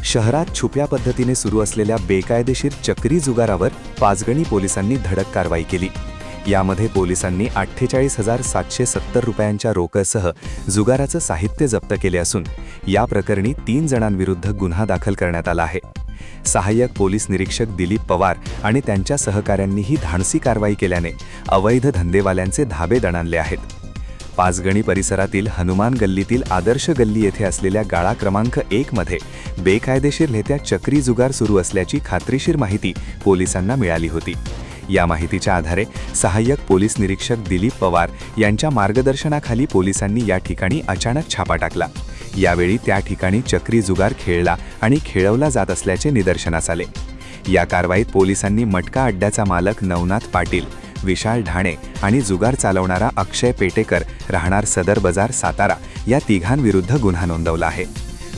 शहरात छुप्या पद्धतीने सुरू असलेल्या बेकायदेशीर चक्री जुगारावर पाचगणी पोलिसांनी धडक कारवाई केली। यामध्ये पोलिसांनी 48,770 रुपयांच्या रोकडसह जुगाराचं साहित्य जप्त केले असून या प्रकरणी 3 जणांविरुद्ध गुन्हा दाखल करण्यात आला आहे। सहाय्यक पोलीस निरीक्षक दिलीप पवार आणि त्यांच्या सहकाऱ्यांनीही धाडसी कारवाई केल्याने अवैध धंदेवाल्यांचे धाबे दणाणले आहेत। पाचगणी परिसरातील हनुमान गल्लीतील आदर्श गल्ली येथे असलेल्या गाळा क्रमांक 1 मध्ये बेकायदेशीररित्या चक्री जुगार सुरू असल्याची खात्रीशीर माहिती पोलिसांना मिळाली होती। या माहितीच्या आधारे सहाय्यक पोलीस निरीक्षक दिलीप पवार यांच्या मार्गदर्शनाखाली पोलिसांनी या ठिकाणी अचानक छापा टाकला। यावेळी त्या ठिकाणी चक्री जुगार खेळला आणि खेळवला जात असल्याचे निदर्शनास आले। या कारवाईत पोलिसांनी मटका अड्ड्याचा मालक नवनाथ पाटील, विशाल ढाणे आणि जुगार चालवणारा अक्षय पेटेकर राहणार सदर बाजार सातारा या तिघांविरुद्ध गुन्हा नोंदवला आहे।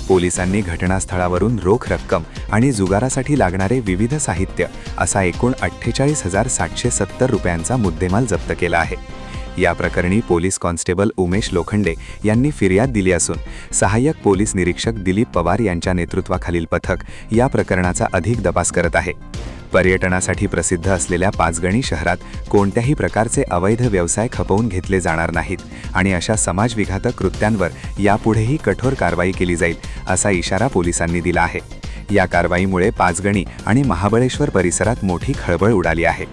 पोलिसांनी घटनास्थळावरून रोख रक्कम आणि जुगारासाठी लागणारे विविध साहित्य असा एकूण 48,770 रुपयांचा मुद्देमाल जप्त केला आहे। या प्रकरणी पोलीस कॉन्स्टेबल उमेश लोखंडे यांनी फिर्याद दिली असून सहाय्यक पोलीस निरीक्षक दिलीप पवार यांच्या नेतृत्वाखालील पथक या प्रकरणाचा अधिक तपास करत आहे। पर्यटनासाठी प्रसिद्ध असलेल्या पाचगणी शहरात कोणत्याही प्रकारचे अवैध व्यवसाय खपवून घेतले जाणार नाहीत आणि अशा समाजविघातक कृत्यांवर यापुढेही कठोर कारवाई केली जाईल असा इशारा पोलिसांनी दिला आहे। या कारवाईमुळे पाचगणी आणि महाबळेश्वर परिसरात मोठी खळबळ उडाली आहे।